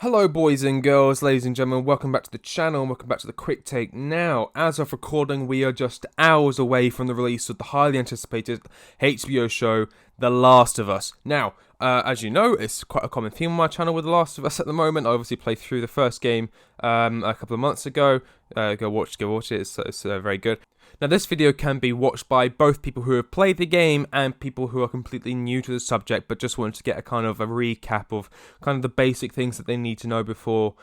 Hello boys and girls, ladies and gentlemen, welcome back to the channel, and welcome back to the Quick Take. Now, as of recording, we are just hours away from the release of the highly anticipated HBO show, The Last of Us. Now, as you know, it's quite a common theme on my channel with The Last of Us at the moment. I obviously played through the first game a couple of months ago. Go watch it, it's very good. Now, this video can be watched by both people who have played the game and people who are completely new to the subject, but just wanted to get a kind of a recap of kind of the basic things that they need to know before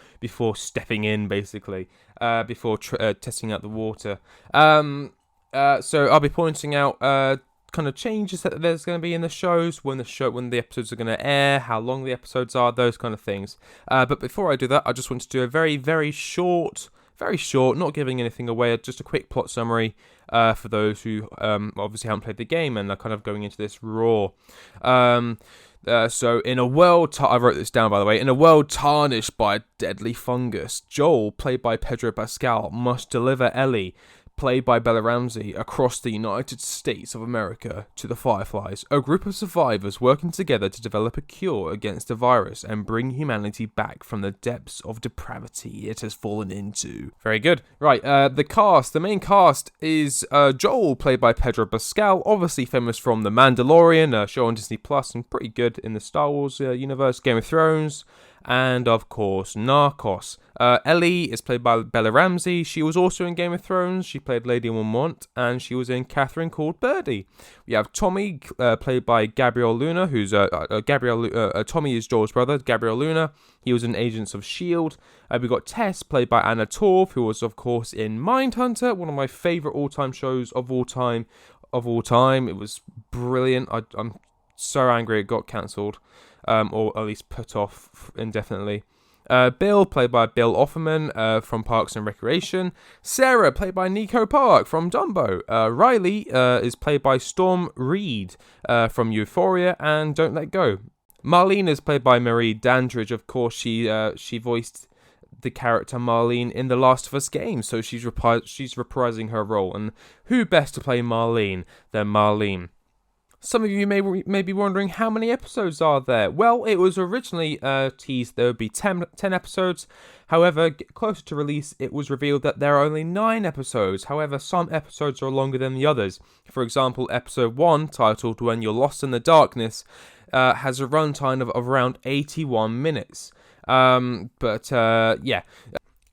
stepping in, basically, before testing out the water. So I'll be pointing out kind of changes that there's going to be in the shows, when the episodes are going to air, how long the episodes are, those kind of things. But before I do that, I just want to do a very short, not giving anything away, just a quick plot summary for those who obviously haven't played the game and are kind of going into this raw. So in a world, I wrote this down by the way, in a world tarnished by a deadly fungus, Joel, played by Pedro Pascal, must deliver Ellie, played by Bella Ramsey, across the United States of America to the Fireflies, a group of survivors working together to develop a cure against a virus and bring humanity back from the depths of depravity it has fallen into. Very good. Right, the main cast is Joel, played by Pedro Pascal, obviously famous from The Mandalorian, a show on Disney Plus, and pretty good in the Star Wars universe, Game of Thrones, and of course Narcos. Ellie is played by Bella Ramsey. She was also in Game of Thrones. She played Lady Mormont, and she was in Catherine Called Birdie. We have Tommy, played by Gabriel Luna, who's Tommy is Joel's brother, Gabriel Luna. He was in Agents of S.H.I.E.L.D. We got Tess, played by Anna Torv, who was of course in Mindhunter, one of my favourite all-time shows of all time. It was brilliant. I'm so angry it got cancelled. Or at least put off indefinitely. Bill, played by Bill Offerman from Parks and Recreation. Sarah, played by Nico Park from Dumbo. Riley is played by Storm Reed from Euphoria and Don't Let Go. Marlene is played by Marie Dandridge. Of course, she voiced the character Marlene in the Last of Us game, so she's reprising her role. And who best to play Marlene than Marlene? Some of you may be wondering, how many episodes are there? Well, it was originally teased there would be 10 episodes. However, closer to release, it was revealed that there are only 9 episodes. However, some episodes are longer than the others. For example, episode 1, titled When You're Lost in the Darkness, has a runtime of around 81 minutes. Yeah.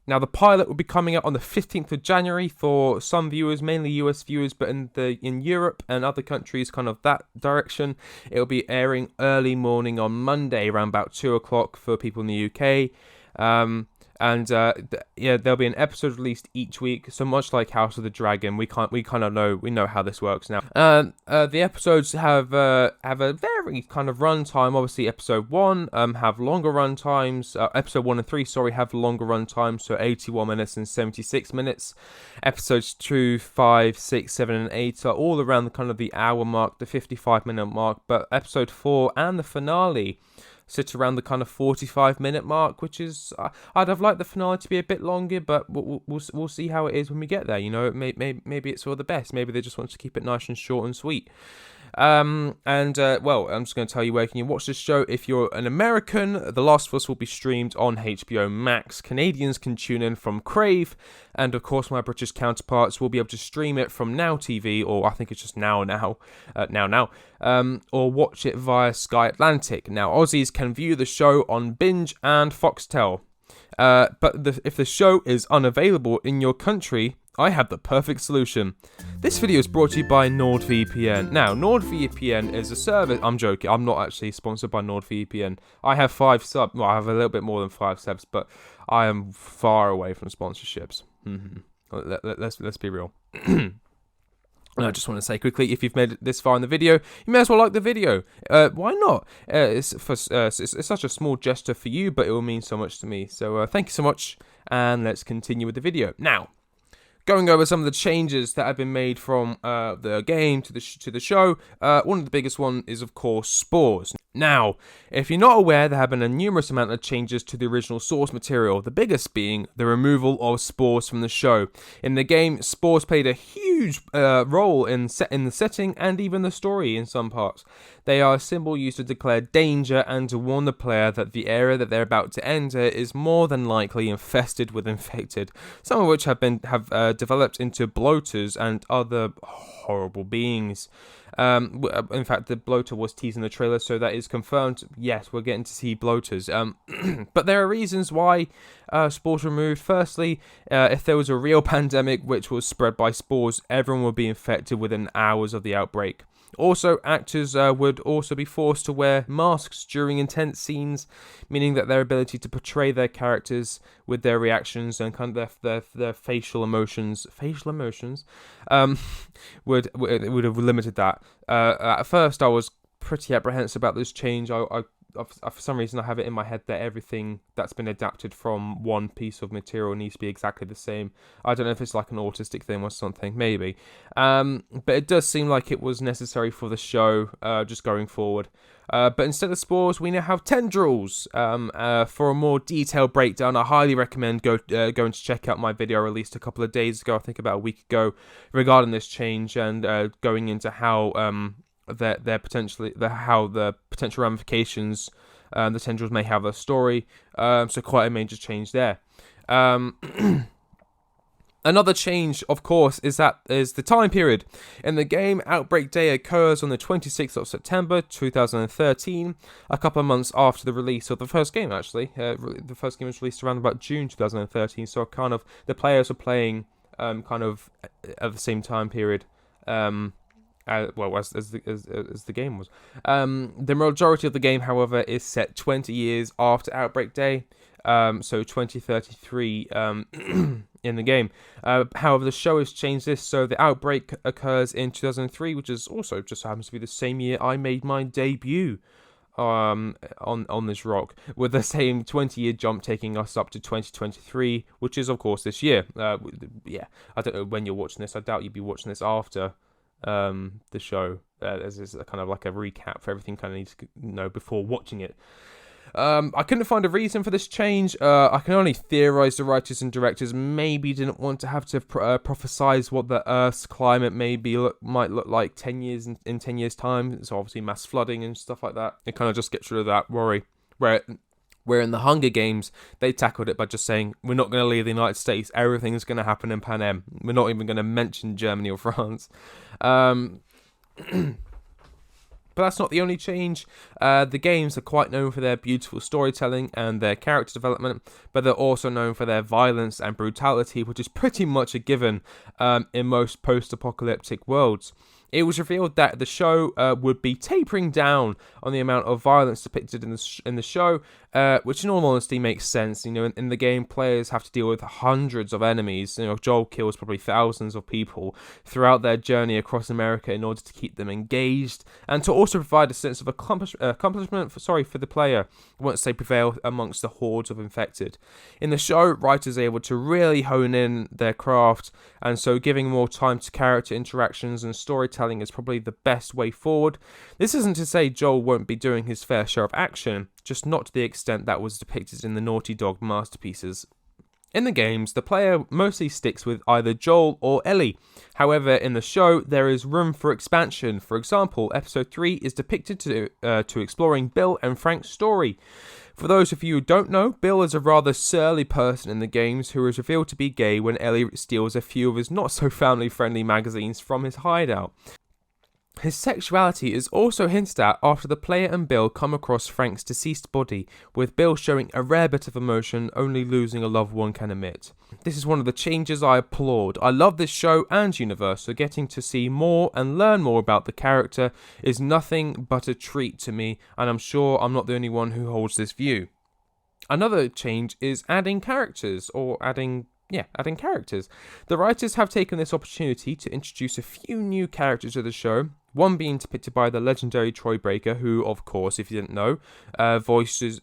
Now, the pilot will be coming out on the 15th of January for some viewers, mainly US viewers, but in Europe and other countries, kind of that direction, it'll be airing early morning on Monday, around about 2 o'clock for people in the UK. There'll be an episode released each week. So much like House of the Dragon, we know how this works now. The episodes have a very kind of run time. Obviously, episode 1 have longer run times. Episode 1 and 3, have longer run times, so 81 minutes and 76 minutes. Episodes 2, 5, 6, 7, and 8 are all around the kind of the hour mark, the 55-minute mark. But episode 4 and the finale sit around the kind of 45-minute mark, which is I'd have liked the finale to be a bit longer, but we'll see how it is when we get there. You know, maybe it's for the best. Maybe they just want to keep it nice and short and sweet. I'm just going to tell you where can you watch this show. If you're an American, The Last of Us will be streamed on HBO Max. Canadians can tune in from Crave, and of course my British counterparts will be able to stream it from Now TV, or I think it's just Now, or watch it via Sky Atlantic. Now, Aussies can view the show on Binge and Foxtel. If the show is unavailable in your country, I have the perfect solution. This video is brought to you by NordVPN. Now, NordVPN is a service. I'm joking. I'm not actually sponsored by NordVPN. I have 5 subs. Well, I have a little bit more than 5 subs, but I am far away from sponsorships. Let's be real. And I just want to say quickly, if you've made it this far in the video, you may as well like the video. Why not? It's such a small gesture for you, but it will mean so much to me. So thank you so much, and let's continue with the video. Now, Going over some of the changes that have been made from the game to the show, one of the biggest one is, of course, spores. Now, if you're not aware, there have been a numerous amount of changes to the original source material, the biggest being the removal of spores from the show. In the game, spores played a huge role in the setting and even the story in some parts. They are a symbol used to declare danger and to warn the player that the area that they're about to enter is more than likely infested with infected, some of which have developed into bloaters and other horrible beings. In fact, the bloater was teased in the trailer, so that is confirmed. Yes, we're getting to see bloaters. But there are reasons why spores were removed. Firstly, if there was a real pandemic which was spread by spores, everyone would be infected within hours of the outbreak. Also, actors would also be forced to wear masks during intense scenes, meaning that their ability to portray their characters with their reactions and kind of their facial emotions would have limited that. At first, I was pretty apprehensive about this change. I for some reason I have it in my head that everything that's been adapted from one piece of material needs to be exactly the same. I don't know if it's like an autistic thing or something, maybe. But it does seem like it was necessary for the show, just going forward. But instead of spores, we now have tendrils. For a more detailed breakdown, I highly recommend going to check out my video I released a couple of days ago, I think about a week ago, regarding this change and going into how the potential ramifications the tendrils may have a story. So quite a major change there. Another change, of course, is the time period. In the game, Outbreak Day occurs on the 26th of September 2013, a couple of months after the release of the first game, actually. The first game was released around about June 2013, so kind of the players are playing kind of at the same time period. As the game was. The majority of the game, however, is set 20 years after Outbreak Day, so 2033 in the game. However, the show has changed this, so the Outbreak occurs in 2003, which is also just happens to be the same year I made my debut on this rock, with the same 20-year jump taking us up to 2023, which is, of course, this year. I don't know when you're watching this. I doubt you'd be watching this after the show. This is a kind of like a recap for everything kind of needs to know before watching it. I couldn't find a reason for this change. I can only theorize the writers and directors maybe didn't want to have to prophesize what the Earth's climate might look like 10 years in 10 years time. So obviously mass flooding and stuff like that. It kind of just gets rid of that worry. Where in the Hunger Games, they tackled it by just saying, we're not going to leave the United States, everything's going to happen in Panem. We're not even going to mention Germany or France. But that's not the only change. The games are quite known for their beautiful storytelling and their character development, but they're also known for their violence and brutality, which is pretty much a given in most post-apocalyptic worlds. It was revealed that the show would be tapering down on the amount of violence depicted in the show, which in all honesty makes sense. You know, in the game, players have to deal with hundreds of enemies. You know, Joel kills probably thousands of people throughout their journey across America in order to keep them engaged and to also provide a sense of accomplishment for the player once they prevail amongst the hordes of infected. In the show, writers are able to really hone in their craft, and so giving more time to character interactions and storytelling is probably the best way forward. This isn't to say Joel won't be doing his fair share of action, just not to the extent that was depicted in the Naughty Dog masterpieces. In the games, the player mostly sticks with either Joel or Ellie. However, in the show, there is room for expansion. For example, Episode 3 is depicted to exploring Bill and Frank's story. For those of you who don't know, Bill is a rather surly person in the games who is revealed to be gay when Ellie steals a few of his not-so-family-friendly magazines from his hideout. His sexuality is also hinted at after the player and Bill come across Frank's deceased body, with Bill showing a rare bit of emotion only losing a loved one can emit. This is one of the changes I applaud. I love this show and universe, so getting to see more and learn more about the character is nothing but a treat to me, and I'm sure I'm not the only one who holds this view. Another change is adding characters. The writers have taken this opportunity to introduce a few new characters to the show, One being depicted by the legendary Troy Baker, who, of course, if you didn't know, voices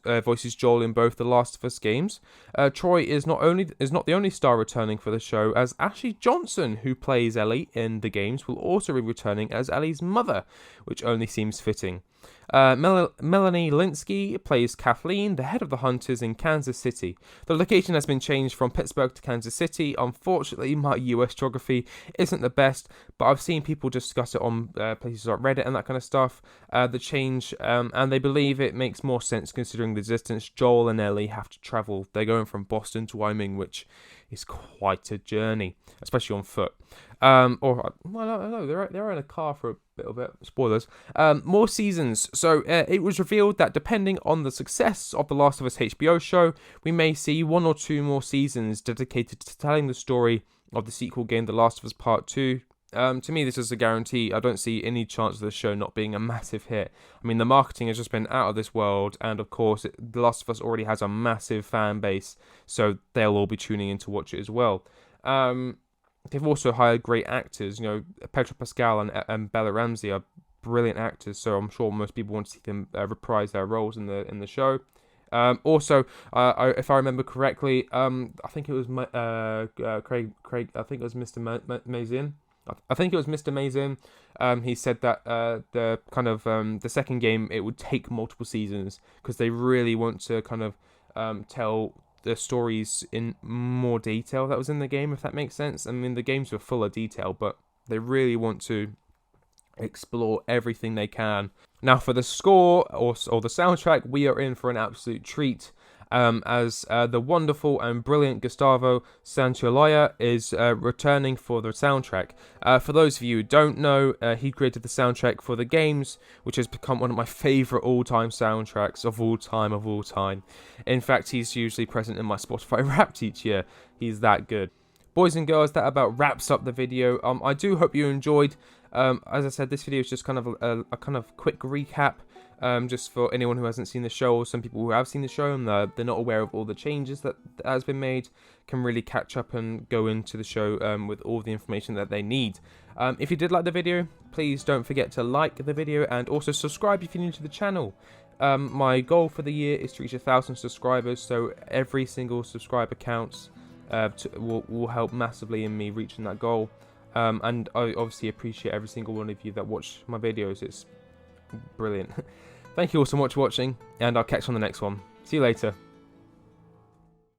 Joel in both the Last of Us games. Troy is not the only star returning for the show, as Ashley Johnson, who plays Ellie in the games, will also be returning as Ellie's mother, which only seems fitting. Melanie Linsky plays Kathleen, the head of the Hunters in Kansas City. The location has been changed from Pittsburgh to Kansas City. Unfortunately, my US geography isn't the best, but I've seen people discuss it on places like Reddit and that kind of stuff. The change, and they believe it makes more sense considering the distance Joel and Ellie have to travel. They're going from Boston to Wyoming, which is quite a journey, especially on foot. They're in a car for a bit of it. Spoilers. More seasons. So it was revealed that depending on the success of the Last of Us HBO show, we may see 1 or 2 more seasons dedicated to telling the story of the sequel game, The Last of Us Part 2. To me, this is a guarantee. I don't see any chance of the show not being a massive hit. I mean, the marketing has just been out of this world, and of course, The Last of Us already has a massive fan base, so they'll all be tuning in to watch it as well. They've also hired great actors. Pedro Pascal and Bella Ramsey are brilliant actors, so I'm sure most people want to see them reprise their roles in the show. Also, if I remember correctly, I think it was Craig. I think it was Mr. Mazin. I think it was Mr. Mazin. He said that the second game, it would take multiple seasons because they really want to kind of tell the stories in more detail that was in the game, if that makes sense. I mean, the games were full of detail, but they really want to explore everything they can. Now, for the score or the soundtrack, we are in for an absolute treat. As the wonderful and brilliant Gustavo Santaolalla is returning for the soundtrack. For those of you who don't know, he created the soundtrack for the games, which has become one of my favourite all-time soundtracks of all time. In fact, he's usually present in my Spotify Wrapped each year. He's that good. Boys and girls, that about wraps up the video. I do hope you enjoyed. As I said, this video is just kind of a kind of quick recap. Just for anyone who hasn't seen the show, or some people who have seen the show and they're not aware of all the changes that has been made, can really catch up and go into the show with all the information that they need. If you did like the video, please don't forget to like the video and also subscribe if you're new to the channel. My goal for the year is to reach 1,000 subscribers, so every single subscriber counts. Will help massively in me reaching that goal. And I obviously appreciate every single one of you that watch my videos. It's brilliant. Thank you all so much for watching, and I'll catch you on the next one. See you later.